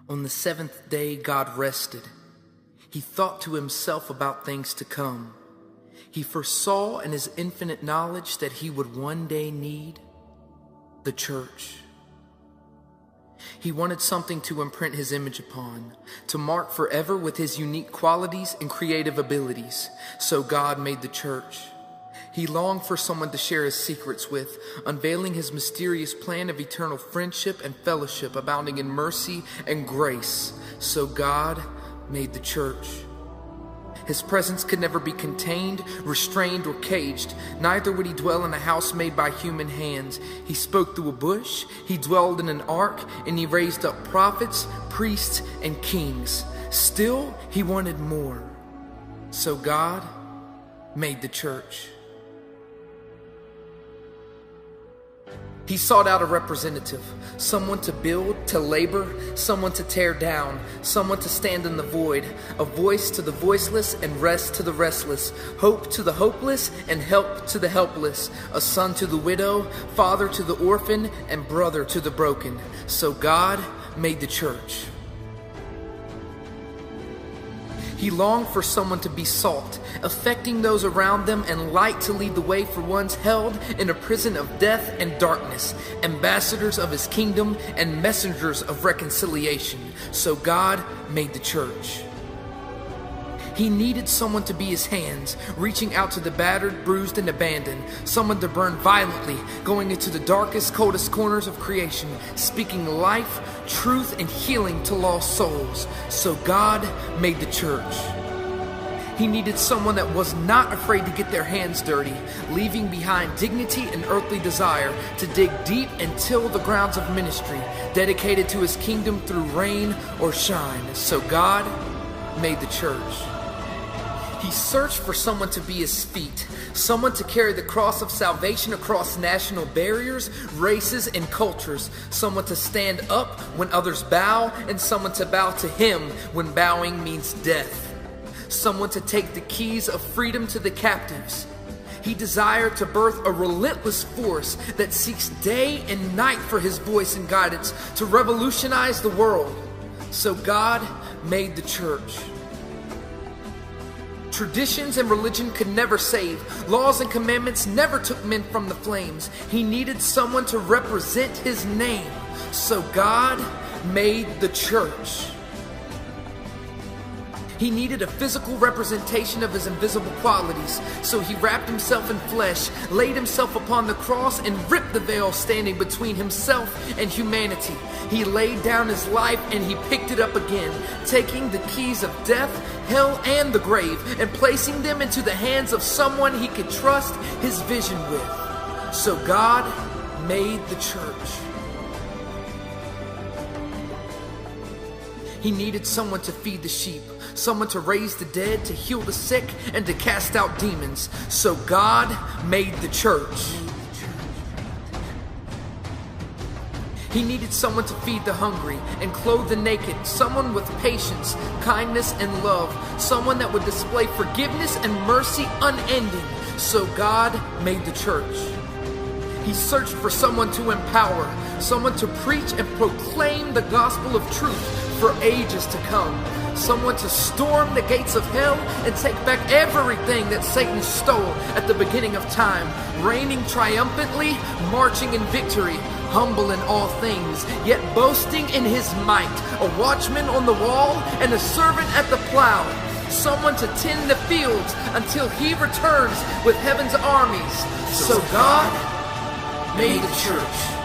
On the seventh day, God rested. He thought to himself about things to come. He foresaw in his infinite knowledge that he would one day need the church. He wanted something to imprint his image upon, to mark forever with his unique qualities and creative abilities. So God made the church. He longed for someone to share his secrets with, unveiling his mysterious plan of eternal friendship and fellowship abounding in mercy and grace. So God made the church. His presence could never be contained, restrained, or caged. Neither would he dwell in a house made by human hands. He spoke through a bush, he dwelled in an ark, and he raised up prophets, priests, and kings. Still, he wanted more. So God made the church. He sought out a representative, someone to build, to labor, someone to tear down, someone to stand in the void, a voice to the voiceless and rest to the restless, hope to the hopeless and help to the helpless, a son to the widow, father to the orphan, and brother to the broken. So God made the church. He longed for someone to be salt, affecting those around them, and light to lead the way for ones held in a prison of death and darkness, ambassadors of his kingdom and messengers of reconciliation. So God made the church. He needed someone to be his hands, reaching out to the battered, bruised, and abandoned. Someone to burn violently, going into the darkest, coldest corners of creation, speaking life, truth, and healing to lost souls. So God made the church. He needed someone that was not afraid to get their hands dirty, leaving behind dignity and earthly desire to dig deep and till the grounds of ministry, dedicated to his kingdom through rain or shine. So God made the church. He searched for someone to be his feet, someone to carry the cross of salvation across national barriers, races, and cultures, someone to stand up when others bow, and someone to bow to him when bowing means death, someone to take the keys of freedom to the captives. He desired to birth a relentless force that seeks day and night for his voice and guidance to revolutionize the world. So God made the church. Traditions and religion could never save. Laws and commandments never took men from the flames. He needed someone to represent his name. So God made the church. He needed a physical representation of his invisible qualities. So he wrapped himself in flesh, laid himself upon the cross, and ripped the veil standing between himself and humanity. He laid down his life and he picked it up again, taking the keys of death, hell, and the grave, and placing them into the hands of someone he could trust his vision with. So God made the church. He needed someone to feed the sheep, someone to raise the dead, to heal the sick, and to cast out demons. So God made the church. He needed someone to feed the hungry and clothe the naked, someone with patience, kindness, and love, someone that would display forgiveness and mercy unending. So God made the church. He searched for someone to empower, someone to preach and proclaim the gospel of truth for ages to come, someone to storm the gates of hell and take back everything that Satan stole at the beginning of time, reigning triumphantly, marching in victory, humble in all things, yet boasting in his might, a watchman on the wall and a servant at the plow, someone to tend the fields until he returns with heaven's armies. So God made the church.